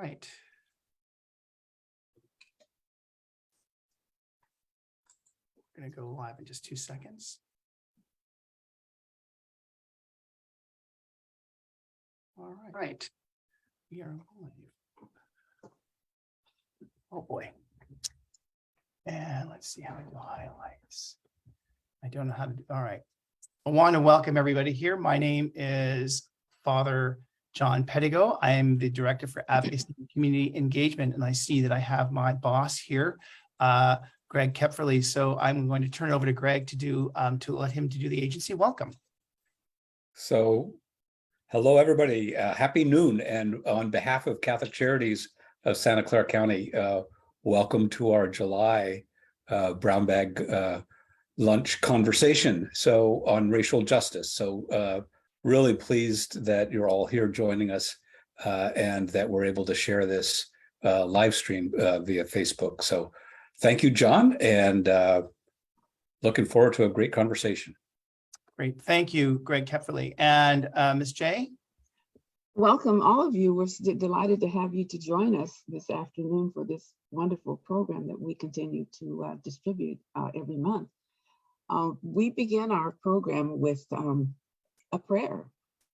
right. We're going to go live in just 2 seconds. All right. We are live. Oh boy. And let's see how I do highlights. I don't know how to do. All right. I want to welcome everybody here. My name is Father John Pedigo. I am the Director for Advocacy and Community Engagement, and I see that I have my boss here, Greg Kepferly. So I'm going to turn it over to Greg to let him do the agency. Welcome. So, hello everybody. Happy noon, and on behalf of Catholic Charities of Santa Clara County, welcome to our July brown bag lunch conversation. So on racial justice. So really pleased that you're all here joining us and that we're able to share this live stream via Facebook. So thank you, John, and looking forward to a great conversation. Great. Thank you, Greg Kepferly. And Ms. Jay? Welcome, all of you. We're delighted to have you to join us this afternoon for this wonderful program that we continue to distribute every month. We begin our program with a prayer,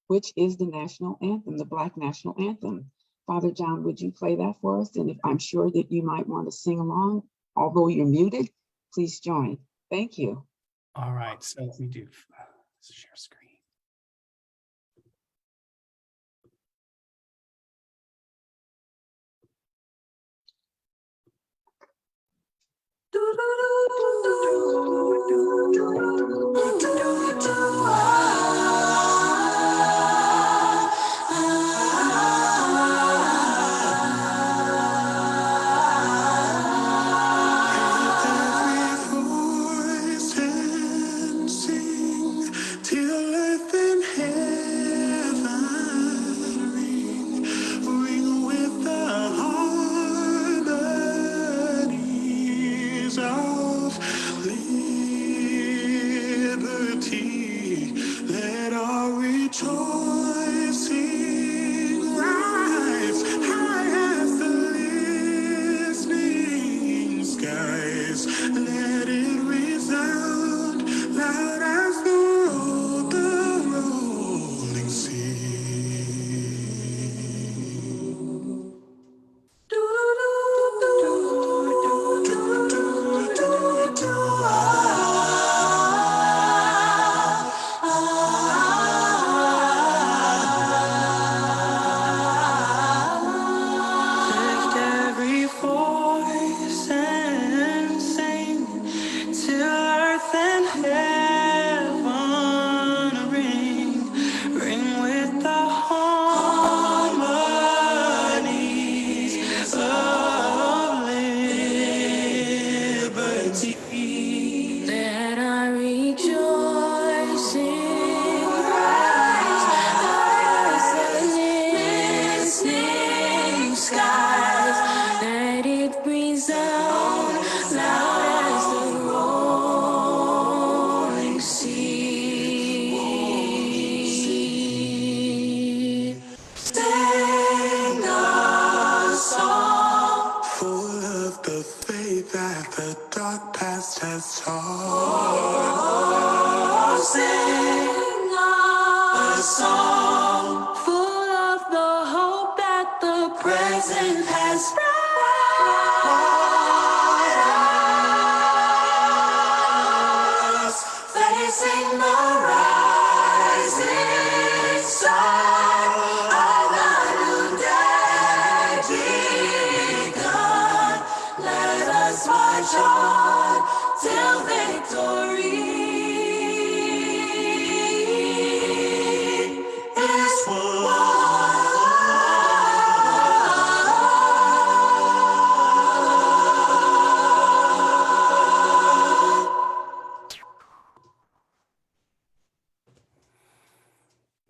which is the national anthem, the Black national anthem. Father John, would you play that for us? And if I'm sure that you might want to sing along, although you're muted, please join. Thank you. All right, so let me do share screen.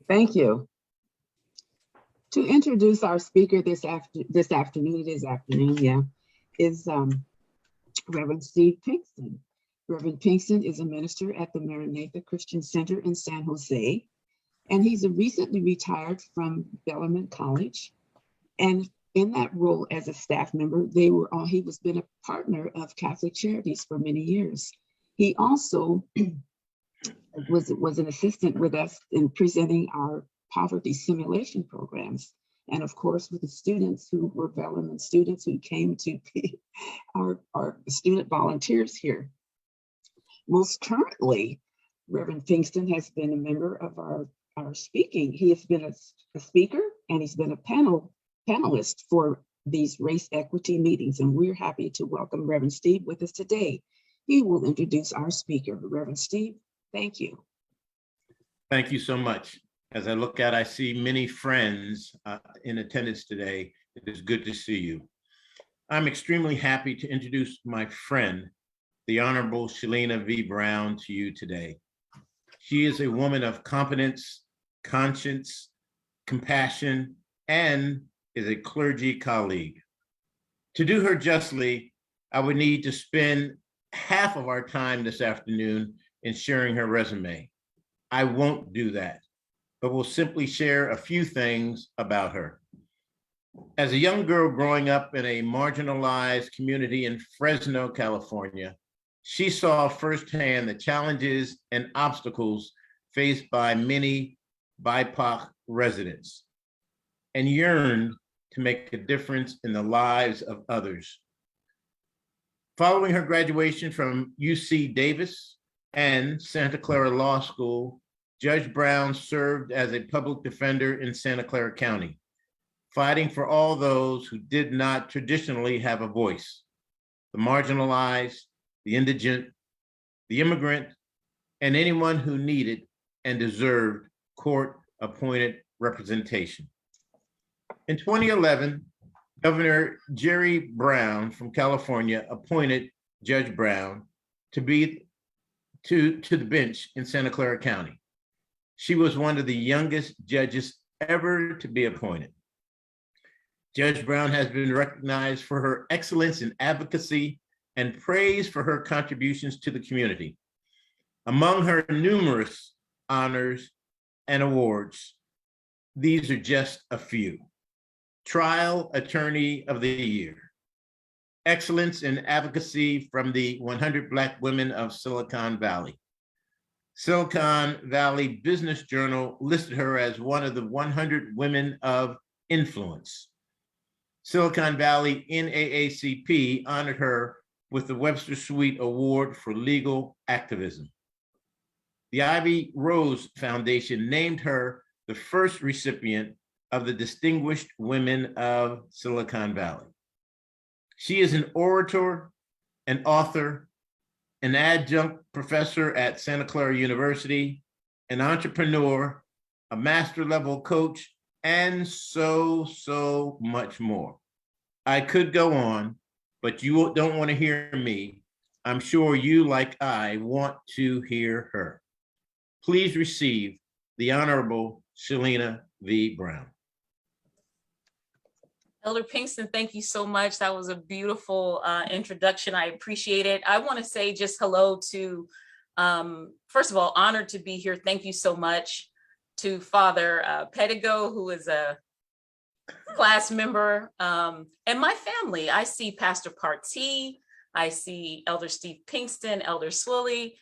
Thank you. To introduce our speaker this afternoon, is Reverend Steve Pinkston. Reverend Pinkston is a minister at the Maranatha Christian Center in San Jose, and he's recently retired from Bellarmine College. And in that role as a staff member, he was been a partner of Catholic Charities for many years. He also was an assistant with us in presenting our poverty simulation programs. And of course, with the students who were Velleman students who came to be our student volunteers here. Most currently, Reverend Pinkston has been a member of our speaking. He has been a speaker, and he's been a panelist for these race equity meetings. And we're happy to welcome Reverend Steve with us today. He will introduce our speaker. Reverend Steve, thank you. Thank you so much. As I look out, I see many friends in attendance today. It is good to see you. I'm extremely happy to introduce my friend, the Honorable Shelyna V. Brown, to you today. She is a woman of competence, conscience, compassion, and is a clergy colleague. To do her justly, I would need to spend half of our time this afternoon in sharing her resume. I won't do that, but will simply share a few things about her. As a young girl growing up in a marginalized community in Fresno, California, she saw firsthand the challenges and obstacles faced by many BIPOC residents and yearned to make a difference in the lives of others. Following her graduation from UC Davis and Santa Clara Law School, Judge Brown served as a public defender in Santa Clara County, fighting for all those who did not traditionally have a voice: the marginalized, the indigent, the immigrant, and anyone who needed and deserved court-appointed representation. In 2011, Governor Jerry Brown from California appointed Judge Brown to be to the bench in Santa Clara County. She was one of the youngest judges ever to be appointed. Judge Brown has been recognized for her excellence in advocacy and praised for her contributions to the community. Among her numerous honors and awards, these are just a few: Trial Attorney of the Year, Excellence in Advocacy from the 100 Black Women of Silicon Valley. Silicon Valley Business Journal listed her as one of the 100 women of influence. Silicon Valley NAACP honored her with the Webster Sweet Award for Legal Activism. The Ivy Rose Foundation named her the first recipient of the Distinguished Women of Silicon Valley. She is an orator, an author, an adjunct professor at Santa Clara University, an entrepreneur, a master level coach, and so much more. I could go on, but you don't want to hear me. I'm sure you, like I, want to hear her. Please receive the Honorable Shelyna V. Brown. Elder Pinkston, thank you so much. That was a beautiful introduction. I appreciate it. I want to say just hello to, first of all, honored to be here. Thank you so much to Father Pedigo, who is a class member, and my family. I see Pastor Partee, I see Elder Steve Pinkston, Elder Swilly,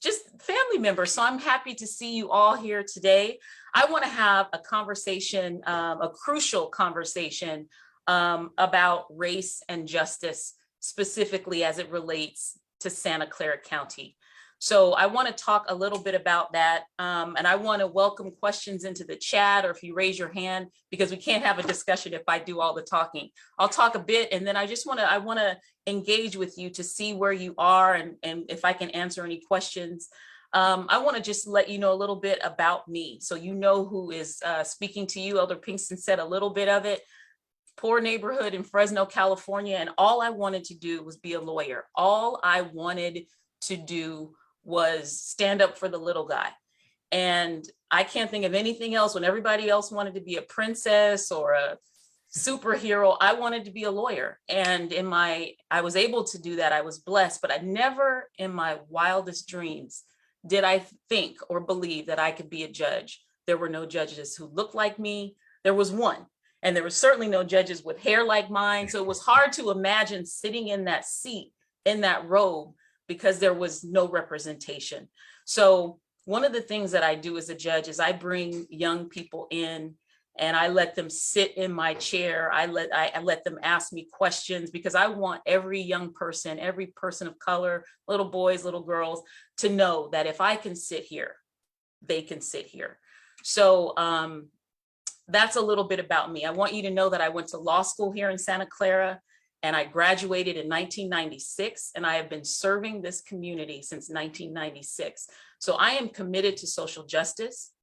just family members. So I'm happy to see you all here today. I want to have a conversation, a crucial conversation about race and justice, specifically as it relates to Santa Clara County. So I want to talk a little bit about that. And I want to welcome questions into the chat, or if you raise your hand, because we can't have a discussion if I do all the talking. I'll talk a bit, and then I want to engage with you to see where you are and if I can answer any questions. I want to just let you know a little bit about me, so you know who is speaking to you. Elder Pinkston said a little bit of it. Poor neighborhood in Fresno, California, and all I wanted to do was be a lawyer. All I wanted to do was stand up for the little guy. And I can't think of anything else. When everybody else wanted to be a princess or a superhero, I wanted to be a lawyer. And I was able to do that. I was blessed, but I never in my wildest dreams did I think or believe that I could be a judge. There were no judges who looked like me. There was one, And there were certainly no judges with hair like mine. So it was hard to imagine sitting in that seat, in that robe, because there was no representation. So one of the things that I do as a judge is I bring young people in and I let them sit in my chair. I let them ask me questions, because I want every young person, every person of color, little boys, little girls, to know that if I can sit here, they can sit here. So that's a little bit about me. I want you to know that I went to law school here in Santa Clara, and I graduated in 1996, and I have been serving this community since 1996. So I am committed to social justice.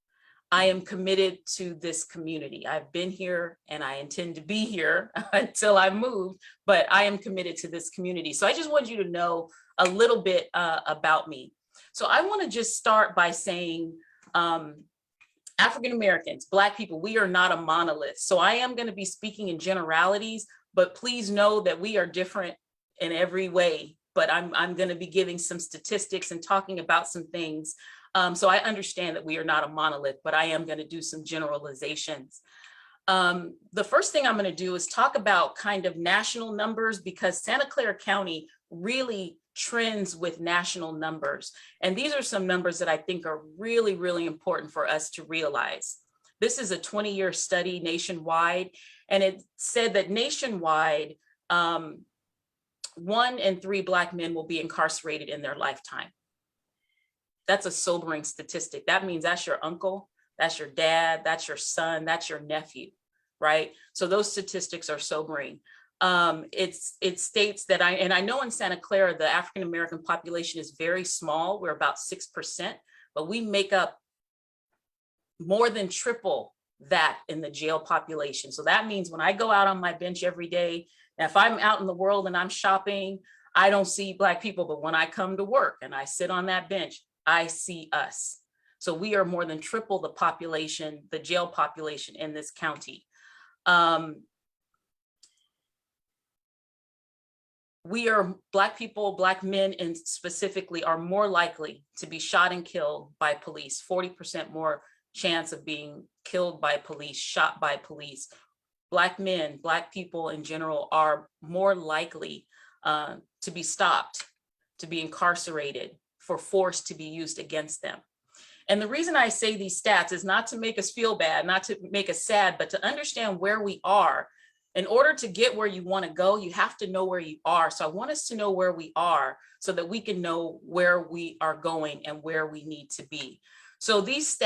I am committed to this community. I've been here and I intend to be here until I move, but I am committed to this community. So I just want you to know a little bit about me. So I want to just start by saying, African Americans, Black people, we are not a monolith. So I am going to be speaking in generalities, but please know that we are different in every way. But I'm going to be giving some statistics and talking about some things. So I understand that we are not a monolith, but I am going to do some generalizations. The first thing I'm going to do is talk about kind of national numbers, because Santa Clara County really trends with national numbers. And these are some numbers that I think are really, really important for us to realize. This is a 20-year study nationwide, and it said that nationwide, 1 in 3 Black men will be incarcerated in their lifetime. That's a sobering statistic. That means that's your uncle, that's your dad, that's your son, that's your nephew, right? So those statistics are sobering. It states that I know in Santa Clara, the African-American population is very small. We're about 6%, but we make up more than triple that in the jail population. So that means when I go out on my bench every day, and if I'm out in the world and I'm shopping, I don't see Black people, but when I come to work and I sit on that bench, I see us. So we are more than triple the population, the jail population in this county. We are Black people, Black men, and specifically are more likely to be shot and killed by police, 40% more chance of being killed by police, shot by police. Black men, Black people in general are more likely to be stopped, to be incarcerated, for force to be used against them. And the reason I say these stats is not to make us feel bad, not to make us sad, but to understand where we are. In order to get where you want to go, you have to know where you are. So I want us to know where we are so that we can know where we are going and where we need to be. So these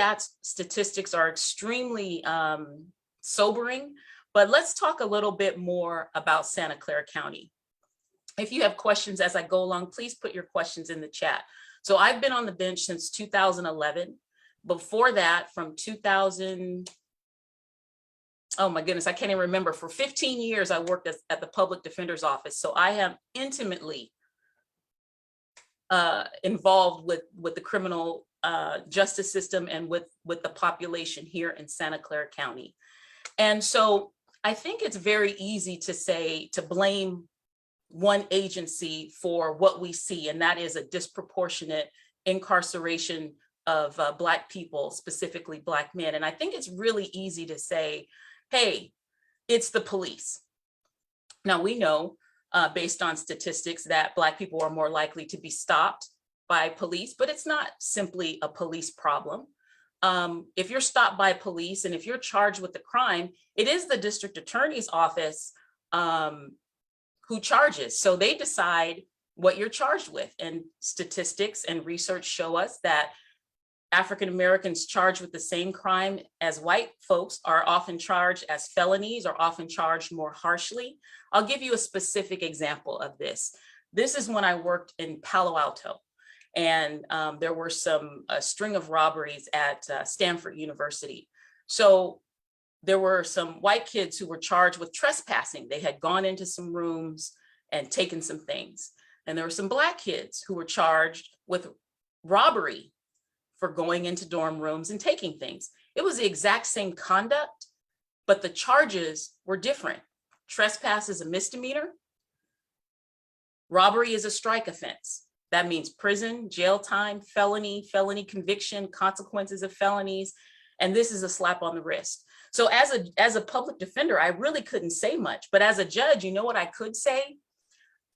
statistics are extremely sobering, but let's talk a little bit more about Santa Clara County. If you have questions as I go along, please put your questions in the chat. So I've been on the bench since 2011. Before that, from 2000, oh my goodness, I can't even remember. For 15 years, I worked at the public defender's office. So I am intimately involved with the criminal justice system and with the population here in Santa Clara County. And so I think it's very easy to say, to blame one agency for what we see, and that is a disproportionate incarceration of Black people, specifically Black men. And I think it's really easy to say, hey, it's the police. Now we know based on statistics that Black people are more likely to be stopped by police, but it's not simply a police problem. If you're stopped by police and if you're charged with a crime, it is the district attorney's office who charges. So they decide what you're charged with. And statistics and research show us that African Americans charged with the same crime as white folks are often charged as felonies, or often charged more harshly. I'll give you a specific example of this. This is when I worked in Palo Alto, and there were a string of robberies at Stanford University. So there were some white kids who were charged with trespassing. They had gone into some rooms and taken some things. And there were some Black kids who were charged with robbery for going into dorm rooms and taking things. It was the exact same conduct, but the charges were different. Trespass is a misdemeanor. Robbery is a strike offense. That means prison, jail time, felony conviction, consequences of felonies. And this is a slap on the wrist. So as a public defender, I really couldn't say much, but as a judge, you know what I could say?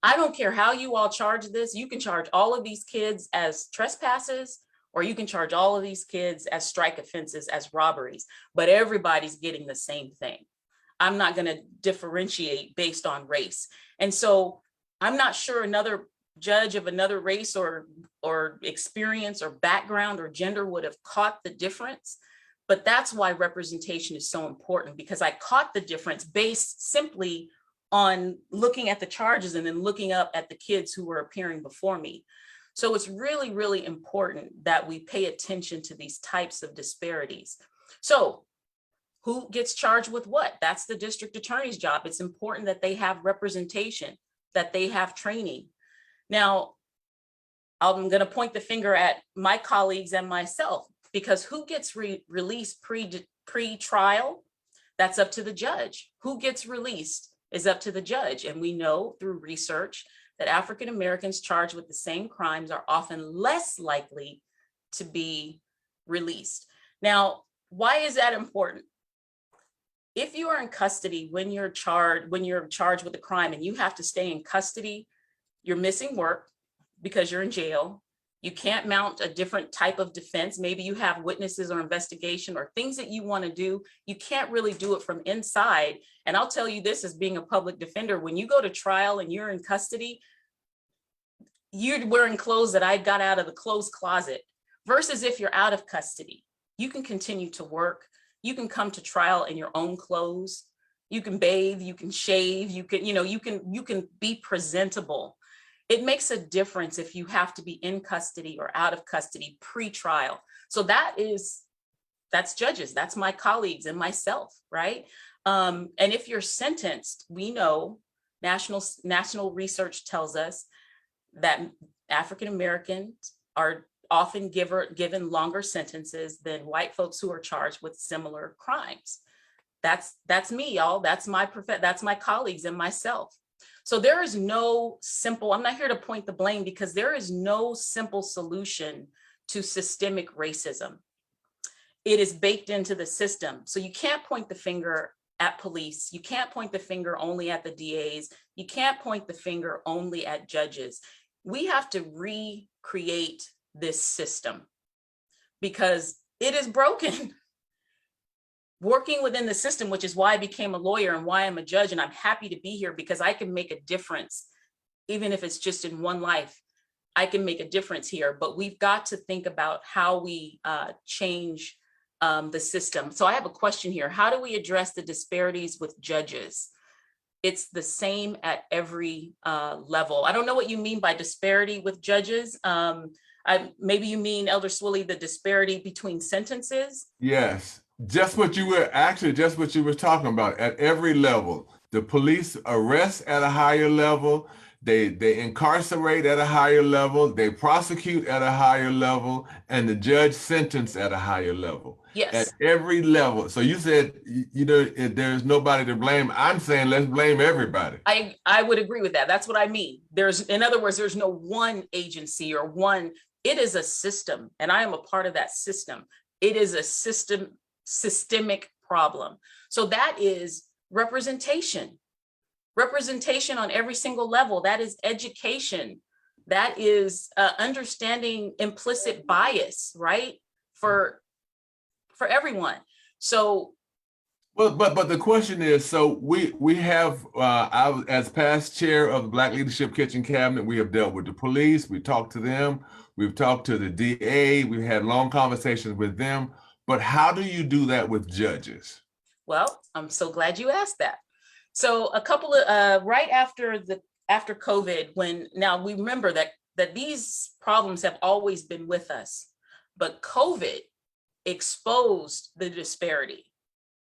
I don't care how you all charge this. You can charge all of these kids as trespasses, or you can charge all of these kids as strike offenses, as robberies, but everybody's getting the same thing. I'm not going to differentiate based on race. And so I'm not sure another judge of another race or experience or background or gender would have caught the difference. But that's why representation is so important, because I caught the difference based simply on looking at the charges and then looking up at the kids who were appearing before me. So it's really, really important that we pay attention to these types of disparities. So who gets charged with what? That's the district attorney's job. It's important that they have representation, that they have training. Now, I'm going to point the finger at my colleagues and myself, because who gets released pre-trial? That's up to the judge. Who gets released is up to the judge. And we know through research that African Americans charged with the same crimes are often less likely to be released. Now, why is that important? If you are in custody when you're charged with a crime and you have to stay in custody, you're missing work because you're in jail. You can't mount a different type of defense. Maybe you have witnesses or investigation or things that you want to do. You can't really do it from inside. And I'll tell you this, as being a public defender, when you go to trial and you're in custody, you're wearing clothes that I got out of the clothes closet, versus if you're out of custody, you can continue to work. You can come to trial in your own clothes. You can bathe, you can shave, you can be presentable. It makes a difference if you have to be in custody or out of custody pre-trial. So that's judges, that's my colleagues and myself, right? And if you're sentenced, we know national research tells us that African Americans are often given longer sentences than white folks who are charged with similar crimes. That's me, y'all. That's my colleagues and myself. So there is no simple, I'm not here to point the blame, because there is no simple solution to systemic racism. It is baked into the system. So you can't point the finger at police. You can't point the finger only at the DAs. You can't point the finger only at judges. We have to recreate this system because it is broken. Working within the system, which is why I became a lawyer and why I'm a judge, and I'm happy to be here because I can make a difference. Even if it's just in one life, I can make a difference here, but we've got to think about how we change the system. So I have a question here. How do we address the disparities with judges? It's the same at every level. I don't know what you mean by disparity with judges. Maybe you mean, Elder Swilly, the disparity between sentences? Yes, just what you were talking about at every level. The police arrest at a higher level. They incarcerate at a higher level. They prosecute at a higher level, and the judge sentence at a higher level. Yes. At every level. So you said, there's nobody to blame. I'm saying let's blame everybody. I would agree with that. That's what I mean. In other words, there's no one agency or one. It is a system, and I am a part of that system. It is a systemic problem. So that is representation on every single level. That is education. That is understanding implicit bias, right? For everyone. So, but the question is, so we have, as past chair of the Black Leadership Kitchen Cabinet, we have dealt with the police. We talked to them. We've talked to the DA. We've had long conversations with them. But how do you do that with judges? Well, I'm so glad you asked that. So a couple of right after COVID, now we remember that these problems have always been with us, but COVID exposed the disparity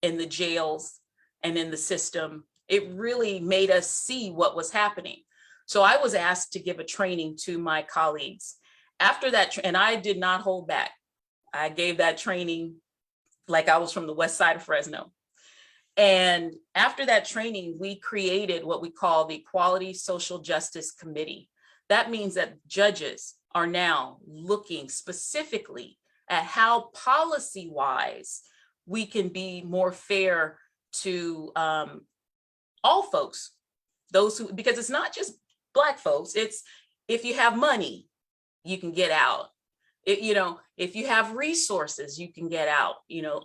in the jails and in the system. It really made us see what was happening. So I was asked to give a training to my colleagues. After that, and I did not hold back. I gave that training like I was from the west side of Fresno. And after that training, we created what we call the Equality Social Justice Committee. That means that judges are now looking specifically at how policy-wise we can be more fair to all folks, those who, because it's not just Black folks, it's if you have money, you can get out. If you have resources, you can get out,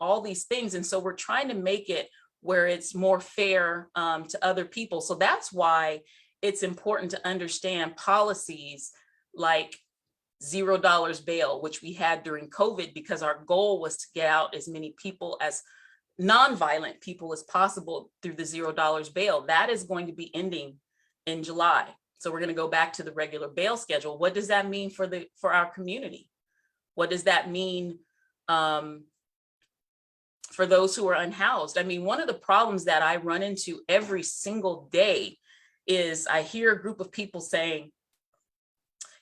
all these things. And so we're trying to make it where it's more fair to other people. So that's why it's important to understand policies like $0 bail, which we had during COVID, because our goal was to get out as many people as nonviolent people as possible through the $0 bail. That is going to be ending in July. So we're going to go back to the regular bail schedule. What does that mean for our community? What does that mean for those who are unhoused? I mean, one of the problems that I run into every single day is I hear a group of people saying,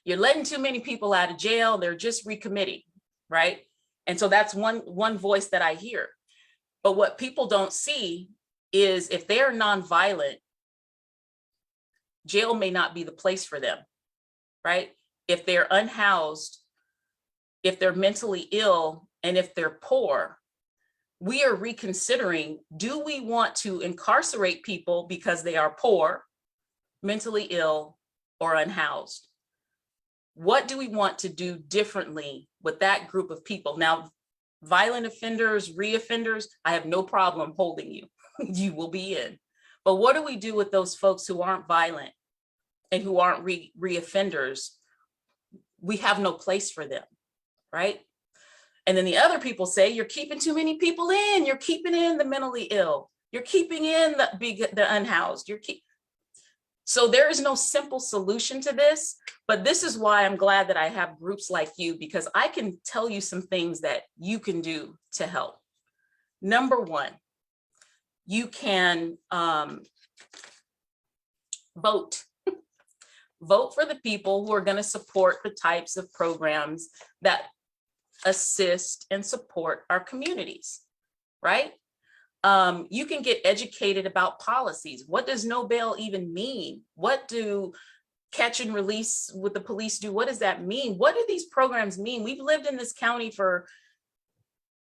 you're letting too many people out of jail, they're just recommitting, right? And so that's one voice that I hear. But what people don't see is if they're nonviolent, jail may not be the place for them, right? If they're unhoused, if they're mentally ill, and if they're poor, we are reconsidering, do we want to incarcerate people because they are poor, mentally ill, or unhoused? What do we want to do differently with that group of people? Now, violent offenders, reoffenders, I have no problem holding you. You will be in. But what do we do with those folks who aren't violent and who aren't reoffenders? We have no place for them, right? And then the other people say, you're keeping too many people in. You're keeping in the mentally ill. You're keeping in the unhoused. So there is no simple solution to this, but this is why I'm glad that I have groups like you, because I can tell you some things that you can do to help. Number one, you can vote. Vote for the people who are going to support the types of programs that assist and support our communities, right? You can get educated about policies. What does no bail even mean? What do catch and release with the police do? What does that mean? What do these programs mean? We've lived in this county for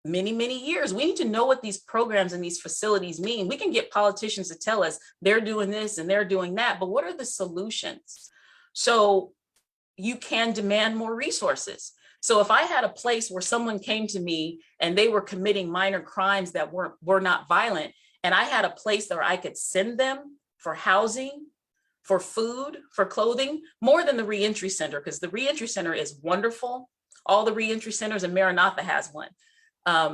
many, many years. We need to know what these programs and these facilities mean. We can get politicians to tell us they're doing this and they're doing that, but what are the solutions? So you can demand more resources. So if I had a place where someone came to me and they were committing minor crimes that were not violent, and I had a place where I could send them for housing, for food, for clothing, more than the reentry center, because the reentry center is wonderful. All the reentry centers, and Maranatha has one,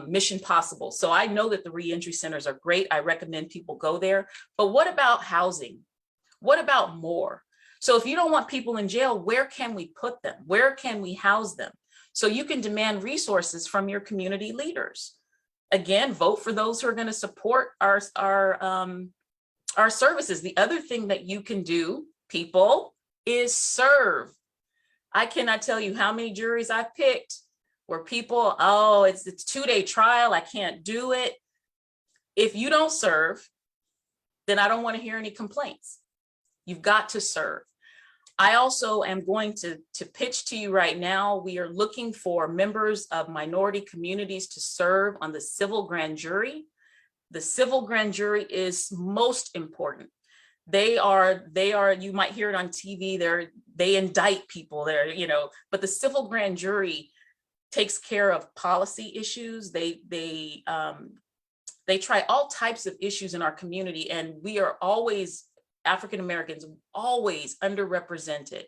Mission Possible. So I know that the reentry centers are great. I recommend people go there. But what about housing? What about more? So if you don't want people in jail, where can we put them? Where can we house them? So you can demand resources from your community leaders. Again, vote for those who are going to support our services. The other thing that you can do, people, is serve. I cannot tell you how many juries I've picked where people, oh, it's a 2-day trial, I can't do it. If you don't serve, then I don't want to hear any complaints. You've got to serve. I also am going to pitch to you right now. We are looking for members of minority communities to serve on the civil grand jury. The civil grand jury is most important. They are, you might hear it on TV, they indict people there, but the civil grand jury takes care of policy issues. They try all types of issues in our community, and we are always, African Americans, always underrepresented.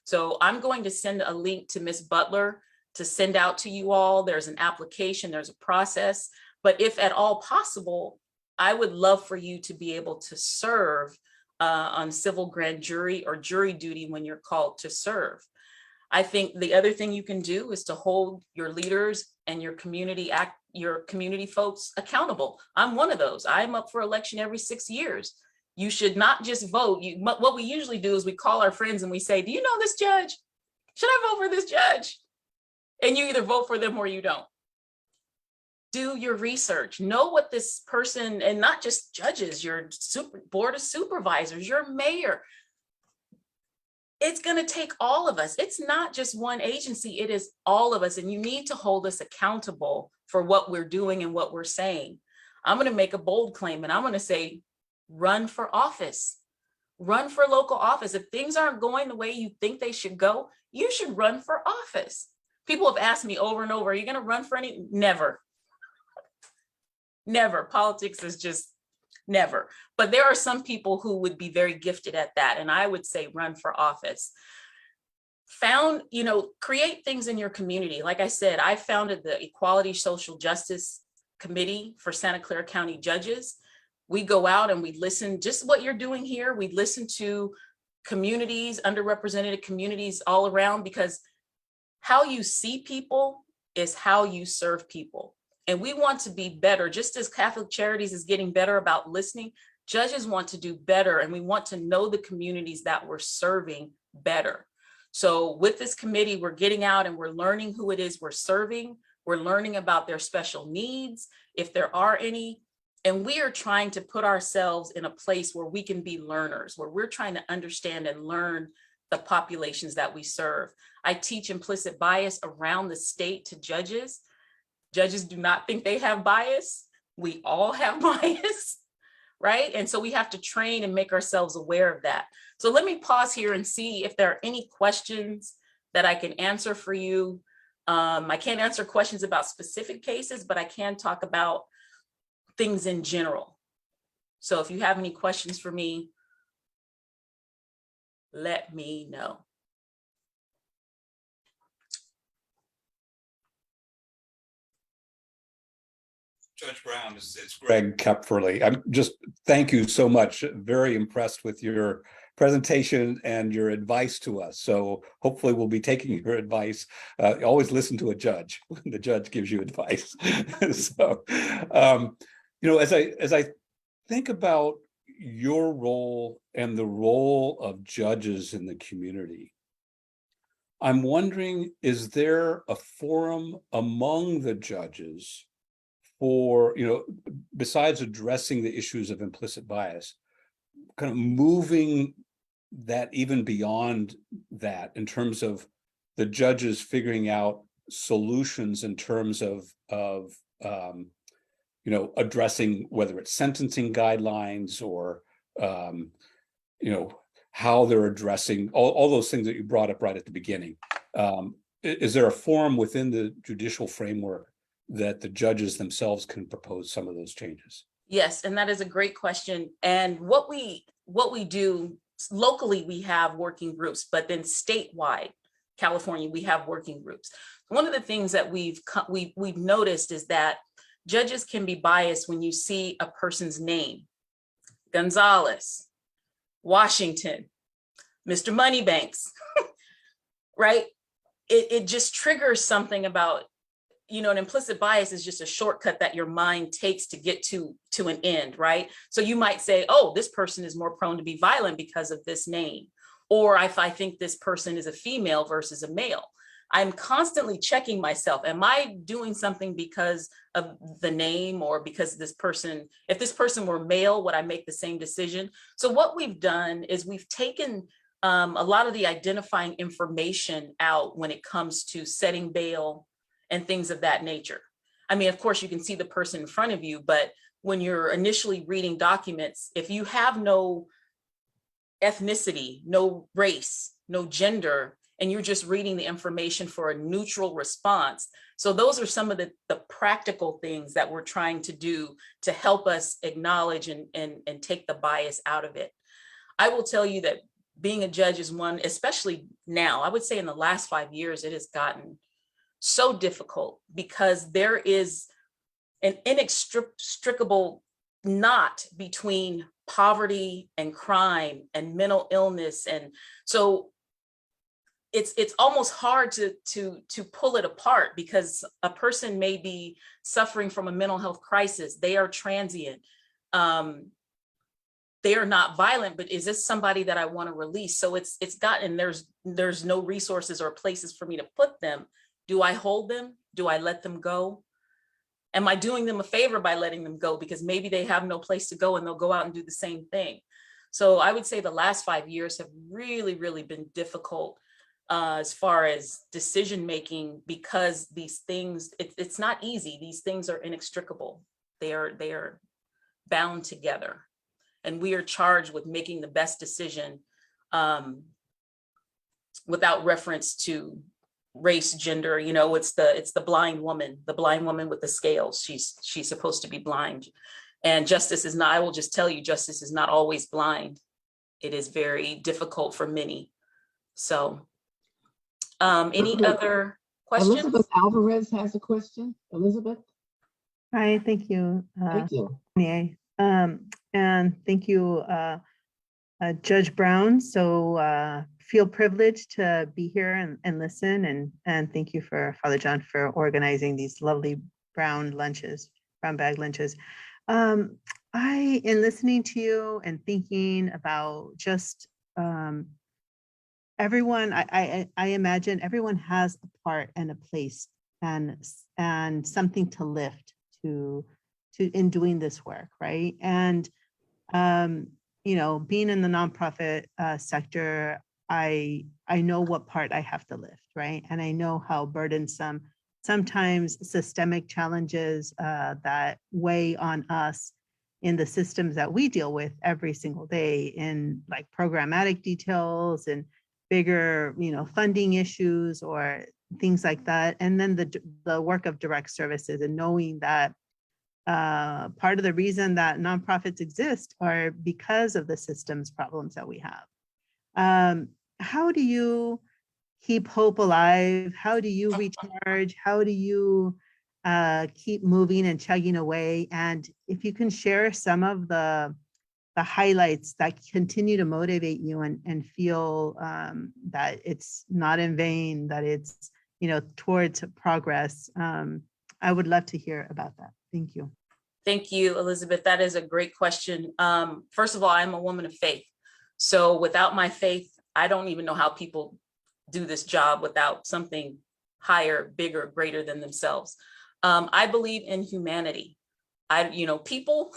So I'm going to send a link to Ms. Butler to send out to you all. There's an application, there's a process, but if at all possible, I would love for you to be able to serve on civil grand jury or jury duty when you're called to serve. I think the other thing you can do is to hold your leaders and your community folks accountable. I'm one of those. I'm up for election every 6 years. You should not just vote. What we usually do is we call our friends and we say, do you know this judge? Should I vote for this judge? And you either vote for them or you don't. Do your research. Know what this person, and not just judges, your board of supervisors, your mayor. it's going to take all of us. It's not just one agency, it is all of us. And you need to hold us accountable for what we're doing and what we're saying. I'm going to make a bold claim and I'm going to say, run for office, run for local office. If things aren't going the way you think they should go, you should run for office. People have asked me over and over, are you going to run for any? Never. Never. Politics is just never. But there are some people who would be very gifted at that. And I would say run for office. Create things in your community. Like I said, I founded the Equality Social Justice Committee for Santa Clara County judges. We go out and we listen, just what you're doing here. We listen to communities, underrepresented communities all around, because how you see people is how you serve people. And we want to be better, just as Catholic Charities is getting better about listening, judges want to do better, and we want to know the communities that we're serving better. So with this committee, we're getting out and we're learning who it is we're serving. We're learning about their special needs, if there are any, and we are trying to put ourselves in a place where we can be learners, where we're trying to understand and learn the populations that we serve. I teach implicit bias around the state to judges. Judges do not think they have bias. We all have bias, right? And so we have to train and make ourselves aware of that. So let me pause here and see if there are any questions that I can answer for you. I can't answer questions about specific cases, but I can talk about things in general. So if you have any questions for me, let me know. Judge Brown, it's Greg Kepferly. Thank you so much. Very impressed with your presentation and your advice to us. So hopefully we'll be taking your advice. Always listen to a judge when the judge gives you advice. So, as I think about your role and the role of judges in the community, I'm wondering, is there a forum among the judges for, besides addressing the issues of implicit bias, kind of moving that even beyond that in terms of the judges figuring out solutions in terms of addressing whether it's sentencing guidelines or, how they're addressing all those things that you brought up right at the beginning. Is there a forum within the judicial framework that the judges themselves can propose some of those changes? Yes, and that is a great question. And what we do locally, we have working groups, but then statewide, California, we have working groups. One of the things that we've noticed is that judges can be biased when you see a person's name: Gonzalez, Washington, Mr. Moneybanks, right? It just triggers something about, an implicit bias is just a shortcut that your mind takes to get to an end, right? So you might say, oh, this person is more prone to be violent because of this name. Or if I think this person is a female versus a male, I'm constantly checking myself. Am I doing something because of the name, or because if this person were male, would I make the same decision? So what we've done is we've taken a lot of the identifying information out when it comes to setting bail and things of that nature. I mean, of course, you can see the person in front of you, but when you're initially reading documents, if you have no ethnicity, no race, no gender, and you're just reading the information for a neutral response. So those are some of the practical things that we're trying to do to help us acknowledge and take the bias out of it. I will tell you that being a judge is one, especially now, I would say in the last 5 years, it has gotten so difficult because there is an inextricable knot between poverty and crime and mental illness. And so it's almost hard to pull it apart, because a person may be suffering from a mental health crisis. They are transient. They are not violent, but is this somebody that I want to release? So it's gotten, there's no resources or places for me to put them. Do I hold them? Do I let them go? Am I doing them a favor by letting them go? Because maybe they have no place to go and they'll go out and do the same thing. So I would say the last 5 years have really, really been difficult as far as decision making, because these things, it's not easy. These things are inextricable. They are bound together, and we are charged with making the best decision without reference to race, gender. You know, it's the blind woman with the scales. She's supposed to be blind, and justice is not. I will just tell you, justice is not always blind. It is very difficult for many. So, any other questions? Elizabeth Alvarez has a question. Elizabeth? Hi, thank you. Thank you. And thank you, Judge Brown. So feel privileged to be here and listen. And thank you for Father John for organizing these lovely brown bag lunches. In listening to you and thinking about just everyone, I imagine everyone has a part and a place and something to lift in doing this work, right? And you know, being in the nonprofit sector, I know what part I have to lift, right? And I know how burdensome sometimes systemic challenges that weigh on us in the systems that we deal with every single day, in like programmatic details and bigger, you know, funding issues or things like that. And then the work of direct services, and knowing that part of the reason that nonprofits exist are because of the systems problems that we have. How do you keep hope alive? How do you recharge? How do you keep moving and chugging away? And if you can share some of the highlights that continue to motivate you and feel that it's not in vain, that it's, you know, towards progress. I would love to hear about that. Thank you. Thank you, Elizabeth. That is a great question. First of all, I'm a woman of faith. So without my faith, I don't even know how people do this job without something higher, bigger, greater than themselves. I believe in humanity. People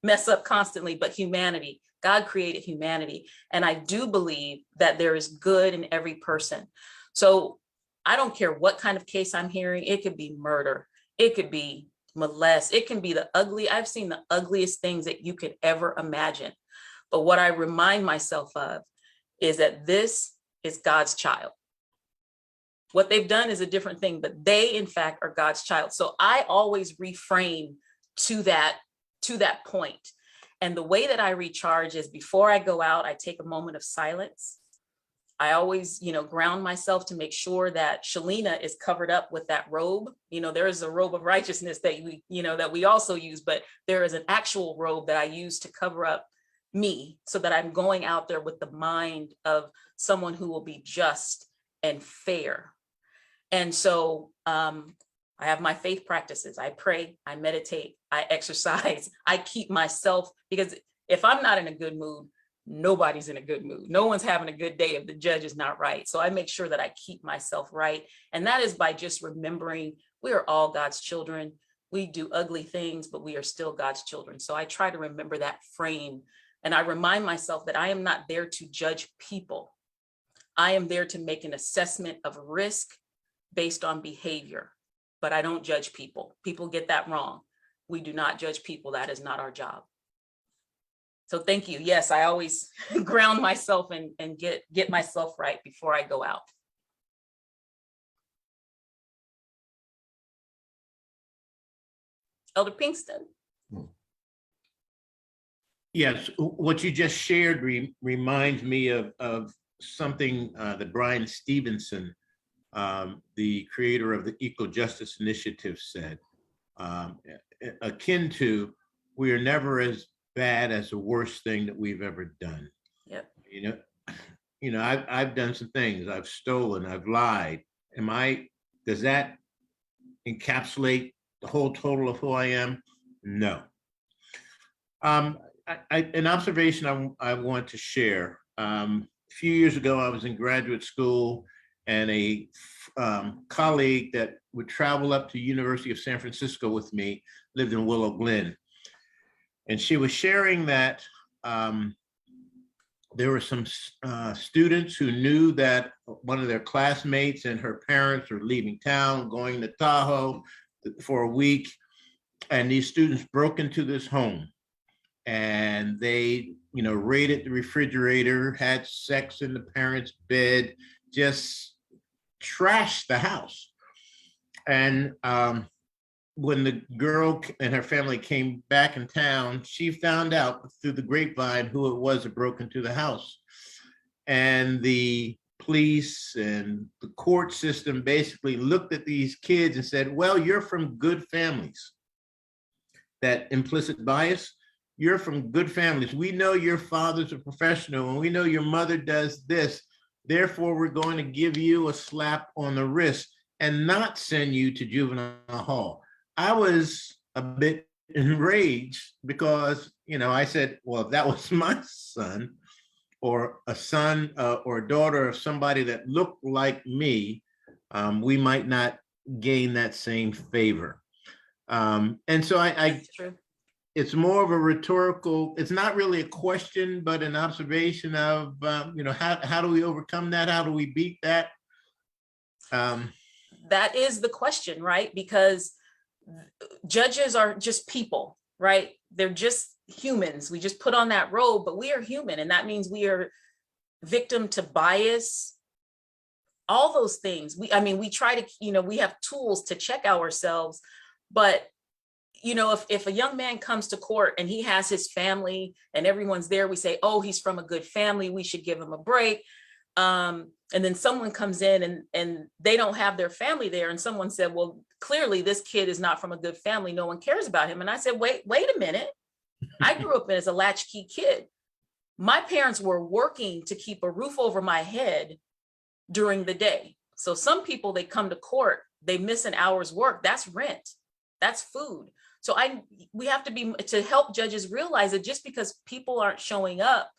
mess up constantly, but humanity, God created humanity. And I do believe that there is good in every person. So I don't care what kind of case I'm hearing. It could be murder. It could be molest. It can be I've seen the ugliest things that you could ever imagine. But what I remind myself of is that this is God's child. What they've done is a different thing, but they in fact are God's child. So I always reframe to that point. And the way that I recharge is before I go out, I take a moment of silence. I always, ground myself to make sure that Shelyna is covered up with that robe. There is a robe of righteousness that we also use, but there is an actual robe that I use to cover up me, so that I'm going out there with the mind of someone who will be just and fair. And so I have my faith practices. I pray, I meditate, I exercise, I keep myself, because if I'm not in a good mood, nobody's in a good mood. No one's having a good day if the judge is not right. So I make sure that I keep myself right. And that is by just remembering we are all God's children. We do ugly things, but we are still God's children. So I try to remember that frame. And I remind myself that I am not there to judge people. I am there to make an assessment of risk based on behavior, but I don't judge people. People get that wrong. We do not judge people. That is not our job. So thank you. Yes, I always ground myself and get myself right before I go out. Elder Pinkston. Yes, what you just shared reminds me of something that Brian Stevenson, the creator of the Equal Justice Initiative, said, akin to, we are never as bad as the worst thing that we've ever done. Yep. I've done some things. I've stolen, I've lied. Does that encapsulate the whole total of who I am? No. An observation I want to share. A few years ago, I was in graduate school, and a colleague that would travel up to University of San Francisco with me lived in Willow Glen. And she was sharing that there were some students who knew that one of their classmates and her parents were leaving town, going to Tahoe for a week. And these students broke into this home and they, raided the refrigerator, had sex in the parents' bed, just trashed the house. And when the girl and her family came back in town, she found out through the grapevine who it was that broke into the house. And the police and the court system basically looked at these kids and said, well, you're from good families. That implicit bias, you're from good families. We know your father's a professional and we know your mother does this. Therefore, we're going to give you a slap on the wrist and not send you to juvenile hall. I was a bit enraged because, I said, well, if that was my son or a son or a daughter of somebody that looked like me, we might not gain that same favor. And so That's true. it's more of a rhetorical, it's not really a question, but an observation of, how do we overcome that? How do we beat that? That is the question, right? Because judges are just people, right? They're just humans. We just put on that robe, but we are human. And that means we are victim to bias, all those things. We try to, we have tools to check ourselves, but if a young man comes to court and he has his family and everyone's there, we say, oh, he's from a good family, we should give him a break. And then someone comes in and they don't have their family there. And someone said, well, clearly this kid is not from a good family. No one cares about him. And I said, wait a minute. I grew up as a latchkey kid. My parents were working to keep a roof over my head during the day. So some people, they come to court, they miss an hour's work. That's rent. That's food. So we have to help judges realize that just because people aren't showing up,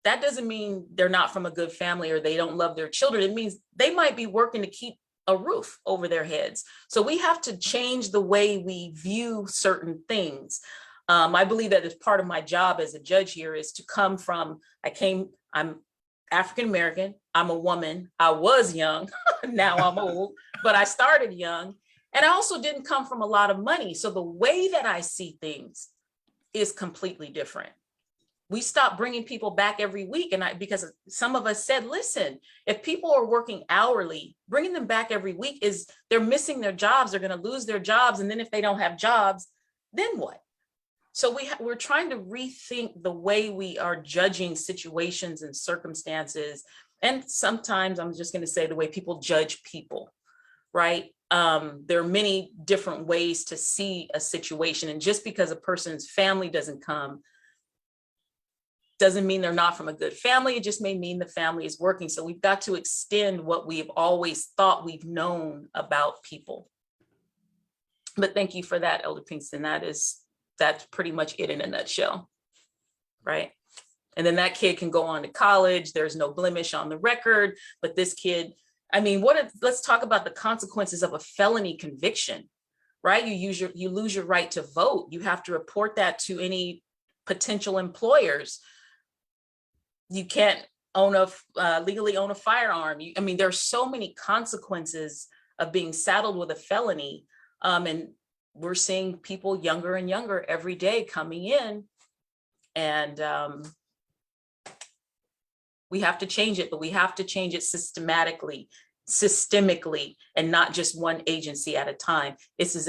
that doesn't mean they're not from a good family or they don't love their children. It means they might be working to keep a roof over their heads. So we have to change the way we view certain things. I believe that as part of my job as a judge here is to come from, I'm African-American, I'm a woman, I was young, now I'm old, but I started young. And I also didn't come from a lot of money. So the way that I see things is completely different. We stopped bringing people back every week. And because some of us said, listen, if people are working hourly, bringing them back every week they're missing their jobs. They're going to lose their jobs. And then if they don't have jobs, then what? So we're trying to rethink the way we are judging situations and circumstances. And sometimes I'm just going to say the way people judge people, right? There are many different ways to see a situation. And just because a person's family doesn't come, doesn't mean they're not from a good family. It just may mean the family is working. So we've got to extend what we've always thought we've known about people. But thank you for that, Elder Pinkston. That's pretty much it in a nutshell, right? And then that kid can go on to college. There's no blemish on the record, but this kid, let's talk about the consequences of a felony conviction, right? You lose your right to vote. You have to report that to any potential employers. You can't legally own a firearm. There's so many consequences of being saddled with a felony. And we're seeing people younger and younger every day coming in, and we have to change it, but we have to change it systemically, and not just one agency at a time. This is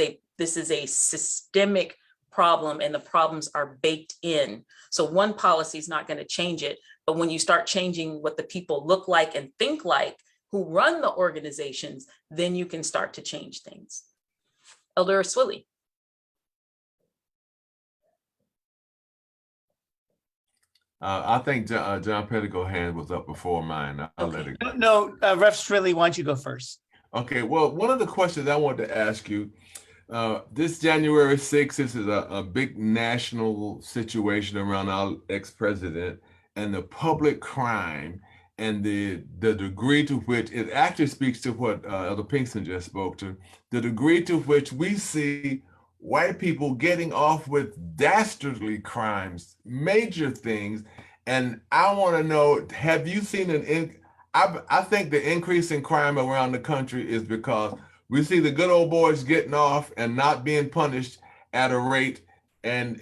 a systemic problem, and the problems are baked in. So one policy is not going to change it, but when you start changing what the people look like and think like who run the organizations, then you can start to change things. Elder Swilly. I think John Pettico's hand was up before mine. I'll let it go. No, Ref Strilly, why don't you go first? Okay, well, one of the questions I wanted to ask you, this January 6th, this is a big national situation around our ex-president and the public crime and the degree to which it actually speaks to what Elder Pinkston just spoke to, the degree to which we see white people getting off with dastardly crimes, major things, And I want to know, have you seen I think the increase in crime around the country is because we see the good old boys getting off and not being punished at a rate. And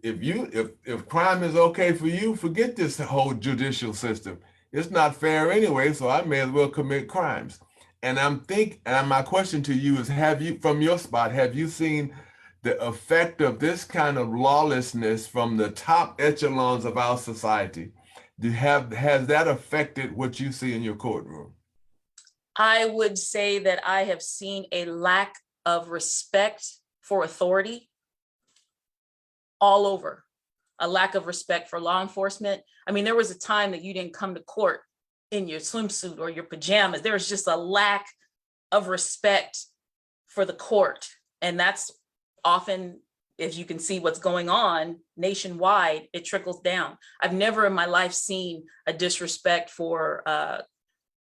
if crime is okay for you, forget this whole judicial system. It's not fair anyway, so I may as well commit crimes. And my question to you is, have you, from your spot, have you seen the effect of this kind of lawlessness from the top echelons of our society? Has that affected what you see in your courtroom? I would say that I have seen a lack of respect for authority all over, a lack of respect for law enforcement. I mean, there was a time that you didn't come to court in your swimsuit or your pajamas. There was just a lack of respect for the court. And that's often, as you can see what's going on nationwide, it trickles down. I've never in my life seen a disrespect for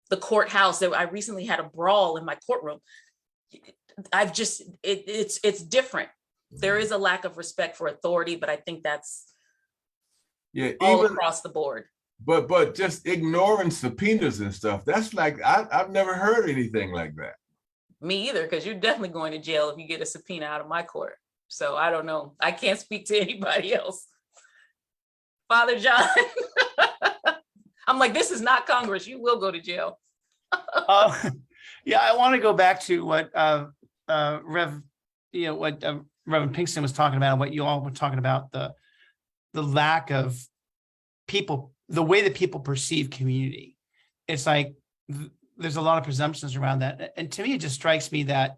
the courthouse. I recently had a brawl in my courtroom. It's different. There is a lack of respect for authority, but I think that's all across the board. But just ignoring subpoenas and stuff, that's like, I've never heard anything like that. Me either, because you're definitely going to jail if you get a subpoena out of my court. So I don't know. I can't speak to anybody else. Father John, I'm like, this is not Congress. You will go to jail. Yeah, I want to go back to what Reverend Pinkston was talking about, and what you all were talking about, the lack of people, the way that people perceive community. It's like there's a lot of presumptions around that, and to me, it just strikes me that,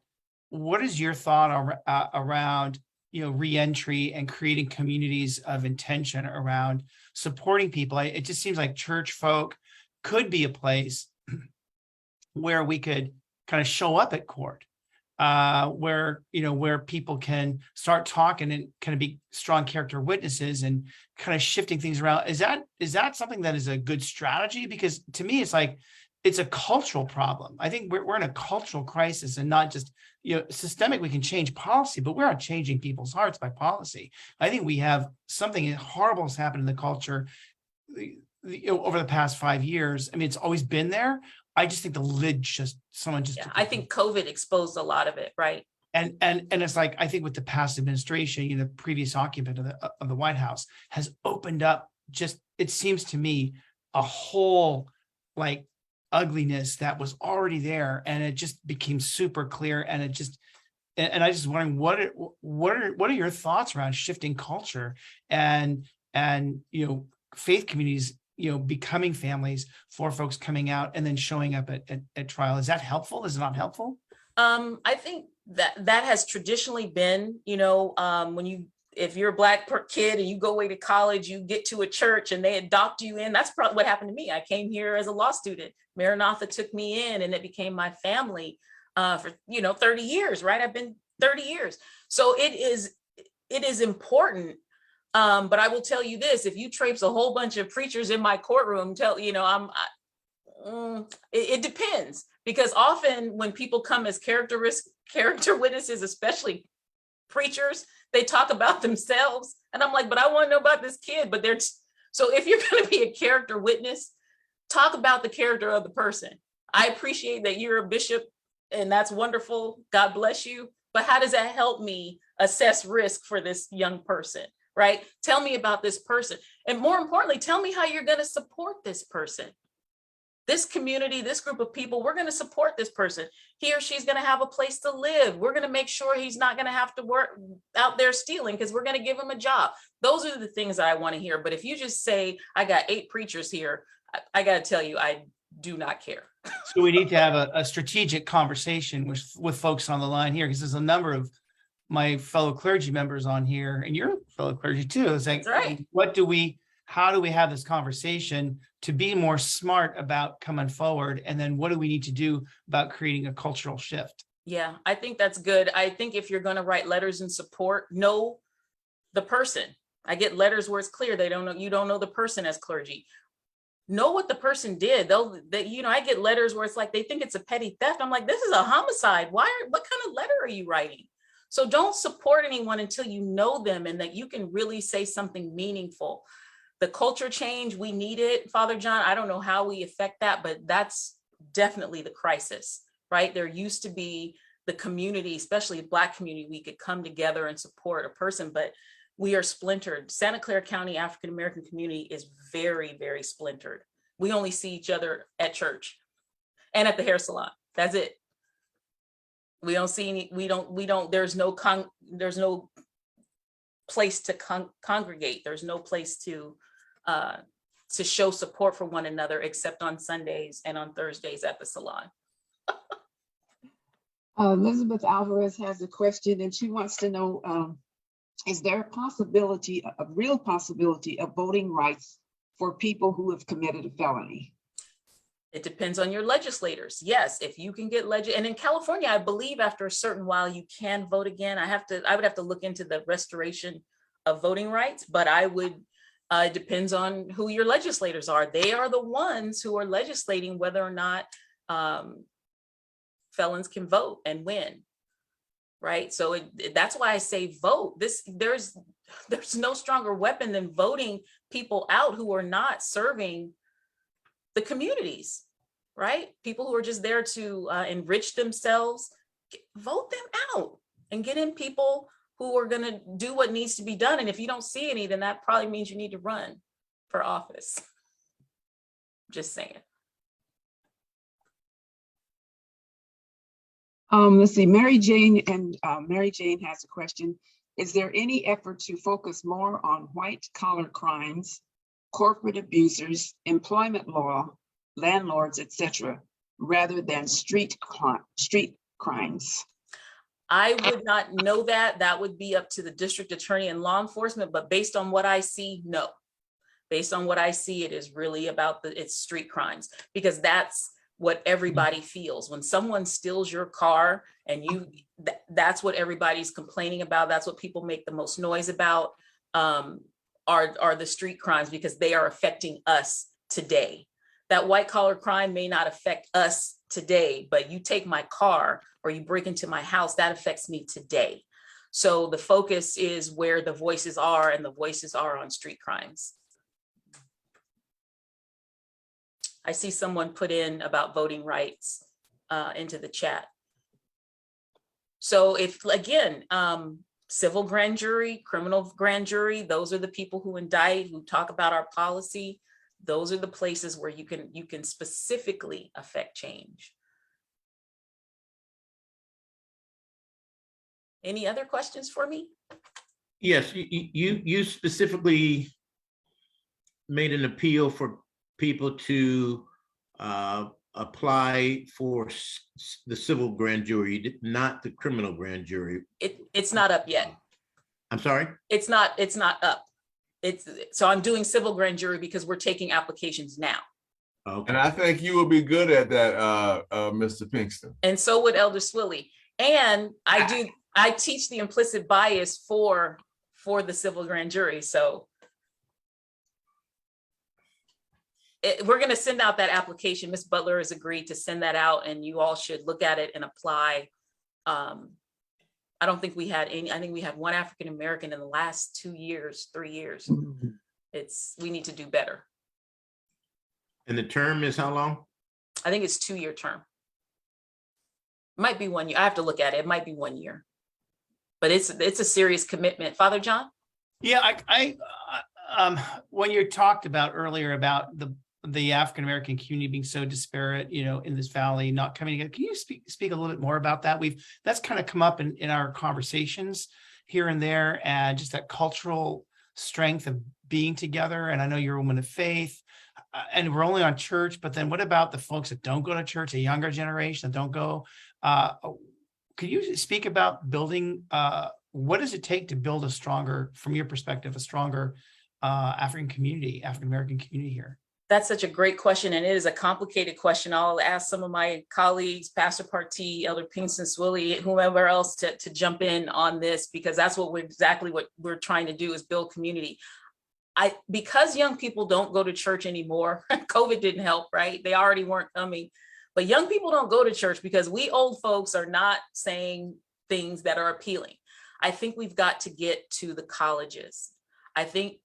what is your thought around reentry and creating communities of intention around supporting people? It just seems like church folk could be a place where we could kind of show up at court, where people can start talking and kind of be strong character witnesses and kind of shifting things around. Is that something that is a good strategy? Because to me, it's like, it's a cultural problem. I think we're in a cultural crisis, and not just, systemic. We can change policy, but we're not changing people's hearts by policy. I think we have something horrible has happened in the culture over the past 5 years. I mean, it's always been there. I just think the lid someone just. Yeah, I think COVID exposed a lot of it, right? And it's like, I think with the past administration, the previous occupant of the White House has opened up, just, it seems to me, a whole like ugliness that was already there, and it just became super clear. And it just, and I just wondering, what are your thoughts around shifting culture and faith communities, becoming families for folks coming out and then showing up at trial? Is that helpful? Is it not helpful? I think that has traditionally been, if you're a Black kid and you go away to college, you get to a church and they adopt you in. That's probably what happened to me. I came here as a law student. Maranatha took me in, and it became my family for 30 years, right? I've been 30 years. So it is important. But I will tell you this: if you traipse a whole bunch of preachers in my courtroom, it depends, because often when people come as character witnesses, especially preachers, they talk about themselves, and I'm like, but I want to know about this kid. But so if you're going to be a character witness, talk about the character of the person. I appreciate that you're a bishop, and that's wonderful. God bless you. But how does that help me assess risk for this young person? Right? Tell me about this person. And more importantly, tell me how you're going to support this person. This community, this group of people, we're going to support this person. He or she's going to have a place to live. We're going to make sure he's not going to have to work out there stealing, because we're going to give him a job. Those are the things that I want to hear. But if you just say, I got 8 preachers here, I got to tell you, I do not care. So we need to have a strategic conversation with folks on the line here, because there's a number of my fellow clergy members on here, and your fellow clergy too. It's like, right. How do we have this conversation to be more smart about coming forward? And then what do we need to do about creating a cultural shift? Yeah, I think that's good. I think if you're going to write letters in support, know the person. I get letters where it's clear you don't know the person as clergy. Know what the person did. I get letters where it's like they think it's a petty theft. I'm like, this is a homicide. What kind of letter are you writing? So don't support anyone until you know them and that you can really say something meaningful. the culture change, we need it, Father John. I don't know how we affect that, but that's definitely the crisis, right? There used to be the community, especially the Black community, we could come together and support a person, but we are splintered. Santa Clara County African-American community is very, very splintered. We only see each other at church and at the hair salon. That's it. We don't see any, there's no place to congregate. There's no place to show support for one another except on Sundays and on Thursdays at the salon. Elizabeth Alvarez has a question, and she wants to know, is there a real possibility of voting rights for people who have committed a felony? It depends on your legislators. Yes, if you can get and in California, I believe after a certain while you can vote again. I would have to look into the restoration of voting rights, but it depends on who your legislators are. They are the ones who are legislating whether or not felons can vote and win, right? So that's why I say vote. There's no stronger weapon than voting people out who are not serving the communities, right? People who are just there to enrich themselves. Vote them out and get in people who are going to do what needs to be done. And if you don't see any, then that probably means you need to run for office. Just saying. Let's see, Mary Jane has a question. Is there any effort to focus more on white collar crimes, corporate abusers, employment law, landlords, etc., rather than street crimes? I would not know that. That would be up to the district attorney and law enforcement, but based on what I see, no. Based on what I see, it is really about it's street crimes, because that's what everybody feels. When someone steals your car and that's what everybody's complaining about. That's what people make the most noise about, are the street crimes, because they are affecting us today. That white collar crime may not affect us today, but you take my car or you break into my house, that affects me today. So the focus is where the voices are, and the voices are on street crimes. I see someone put in about voting rights into the chat. So if, again, civil grand jury, criminal grand jury, those are the people who indict, who talk about our policy. Those are the places where you can specifically affect change. Any other questions for me? Yes, you specifically made an appeal for people to apply for the civil grand jury, not the criminal grand jury. It's not up yet. I'm sorry? It's not up. So I'm doing civil grand jury because we're taking applications now. Okay. And I think you will be good at that, Mr. Pinkston. And so would Elder Swilly. And I teach the implicit bias for the civil grand jury. So we're going to send out that application. Ms. Butler has agreed to send that out, and you all should look at it and apply. I don't think we had any. I think we had one African American in the last 2 years, 3 years. We need to do better. And the term is how long? I think it's 2-year term. Might be 1 year. I have to look at it. It might be 1 year, but it's a serious commitment. Father John? Yeah, when you talked about earlier about the African American community being so disparate, in this valley, not coming together, can you speak a little bit more about that? That's kind of come up in our conversations here and there, and just that cultural strength of being together. And I know you're a woman of faith, and we're only on church, but then what about the folks that don't go to church, a younger generation that don't go? Could you speak about building? What does it take to build a stronger, from your perspective, a stronger African American community here? That's such a great question, and it is a complicated question. I'll ask some of my colleagues, Pastor Partee, Elder Pinkston Swilly, whomever else to jump in on this, because that's exactly what we're trying to do, is build community. Because young people don't go to church anymore, COVID didn't help, right? They already weren't coming, but young people don't go to church because we old folks are not saying things that are appealing. I think we've got to get to the colleges. I think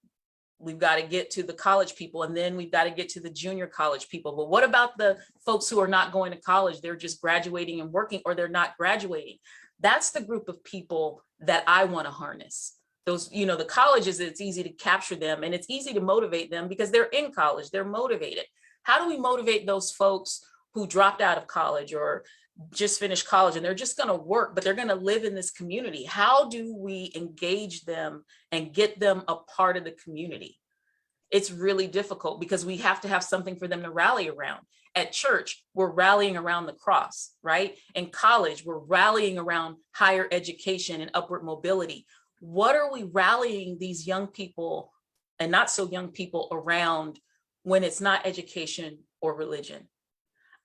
we've got to get to the college people, and then we've got to get to the junior college people. But what about the folks who are not going to college? They're just graduating and working, or they're not graduating. That's the group of people that I want to harness. Those, you know, the colleges, it's easy to capture them and it's easy to motivate them because they're in college, they're motivated. How do we motivate those folks who dropped out of college or just finished college and they're just going to work, but they're going to live in this community? How do we engage them and get them a part of the community? It's really difficult because we have to have something for them to rally around. At church, we're rallying around the cross, right? In college, we're rallying around higher education and upward mobility. What are we rallying these young people and not so young people around when it's not education or religion?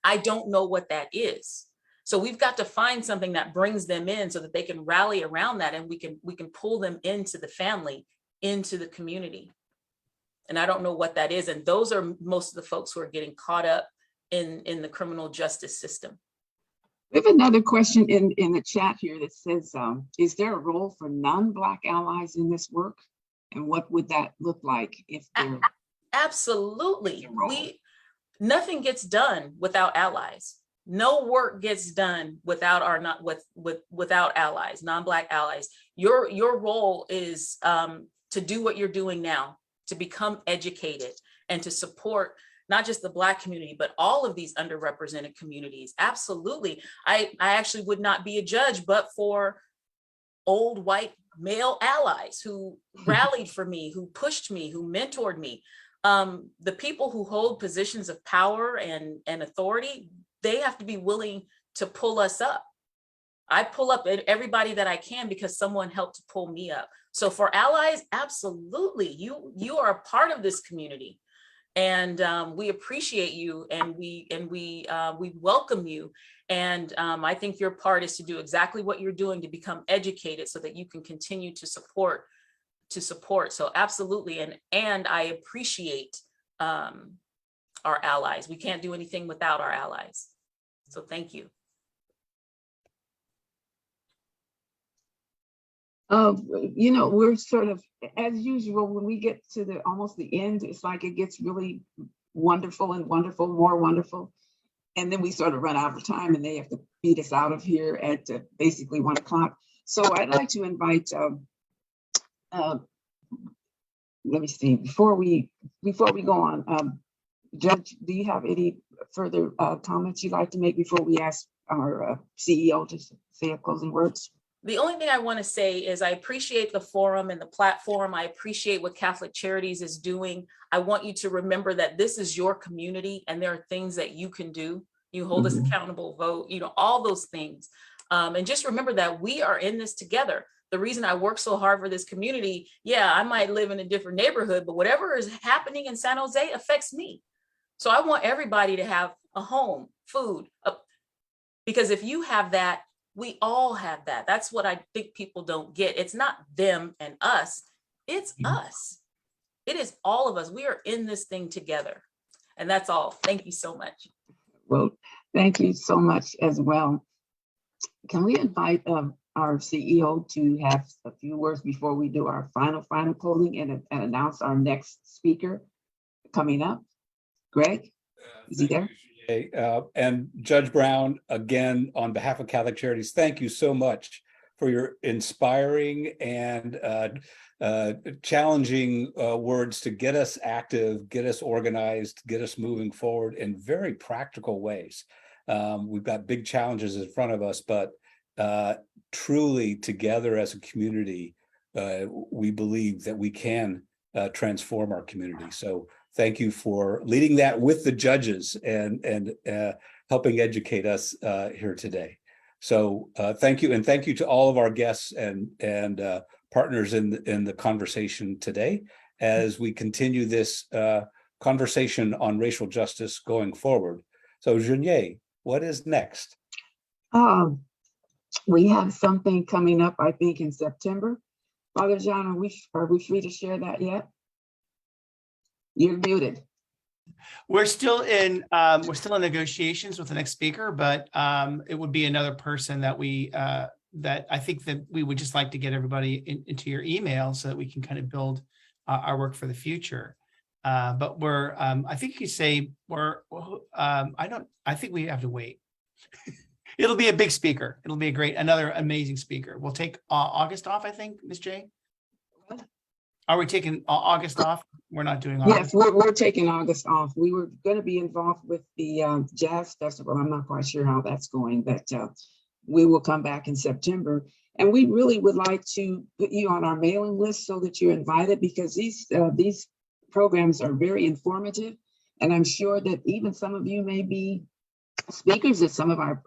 I don't know what that is. So we've got to find something that brings them in so that they can rally around that, and we can pull them into the family, into the community. And I don't know what that is. And those are most of the folks who are getting caught up in the criminal justice system. We have another question in the chat here that says, is there a role for non-Black allies in this work? And what would that look like if they're— Absolutely. Nothing gets done without allies. No work gets done without without allies, non-Black allies. Your role is to do what you're doing now, to become educated and to support not just the Black community, but all of these underrepresented communities. Absolutely. I actually would not be a judge, but for old white male allies who rallied for me, who pushed me, who mentored me. The people who hold positions of power and authority, they have to be willing to pull us up. I pull up everybody that I can because someone helped to pull me up. So for allies, absolutely, you are a part of this community. And we appreciate you, and we welcome you. And I think your part is to do exactly what you're doing, to become educated so that you can continue to support. So absolutely. And I appreciate our allies. We can't do anything without our allies. So thank you. You know, we're sort of, as usual, when we get to almost the end, it's like it gets really wonderful and wonderful, more wonderful. And then we sort of run out of time and they have to beat us out of here at basically 1 o'clock. So I'd like to invite, let me see, before we go on, Judge, do you have any further comments you'd like to make before we ask our CEO to say a closing words? The only thing I want to say is I appreciate the forum and the platform. I appreciate what Catholic Charities is doing. I want you to remember that this is your community and there are things that you can do. You hold us accountable, vote, you know, all those things. And just remember that we are in this together. The reason I work so hard for this community, yeah, I might live in a different neighborhood, but whatever is happening in San Jose affects me. So I want everybody to have a home, food, because if you have that, we all have that. That's what I think people don't get. It's not them and us. It's us. It is all of us. We are in this thing together. And that's all. Thank you so much. Well, thank you so much as well. Can we invite our CEO to have a few words before we do our final closing and announce our next speaker coming up? Greg, is he there? And Judge Brown, again, on behalf of Catholic Charities, thank you so much for your inspiring and challenging words to get us active, get us organized, get us moving forward in very practical ways. We've got big challenges in front of us, but truly together as a community, we believe that we can transform our community. So thank you for leading that with the judges and helping educate us here today. So thank you, and thank you to all of our guests and partners in the conversation today as we continue this conversation on racial justice going forward. So Jeunie, what is next? We have something coming up, I think, in September. Father John, are we free to share that yet? You're muted. We're still in negotiations with the next speaker, but it would be another person that that I think that we would just like to get everybody into your email so that we can kind of build our work for the future. But we're, I think you say I think we have to wait. It'll be a big speaker. It'll be another amazing speaker. We'll take August off, I think, Ms. J. Are we taking August off? We're not doing August. Yes, we're taking August off. We were going to be involved with the Jazz Festival. I'm not quite sure how that's going, but we will come back in September. And we really would like to put you on our mailing list so that you're invited, because these programs are very informative. And I'm sure that even some of you may be speakers at some of our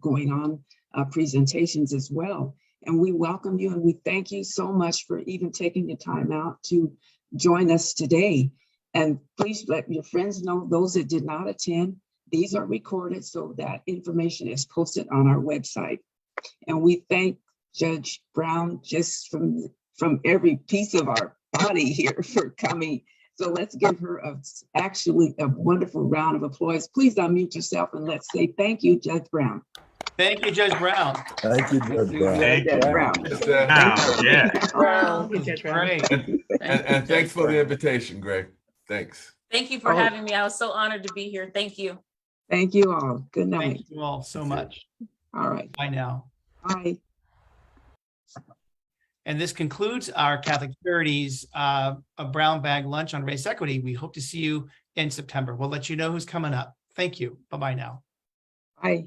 going on presentations as well. And we welcome you and we thank you so much for even taking the time out to join us today. And please let your friends know, those that did not attend, these are recorded so that information is posted on our website. And we thank Judge Brown just from every piece of our body here for coming. So let's give her actually a wonderful round of applause. Please unmute yourself and let's say thank you, Judge Brown. Thank you, Judge Brown. Thank you, Judge Brown. Judge Brown. Great. And thanks for the invitation, Greg. Thanks. Thank you for having me. I was so honored to be here. Thank you. Thank you all. Good night. Thank you all so much. All right. Bye now. Bye. And this concludes our Catholic Charities a brown bag lunch on race equity. We hope to see you in September. We'll let you know who's coming up. Thank you. Bye-bye now. Bye.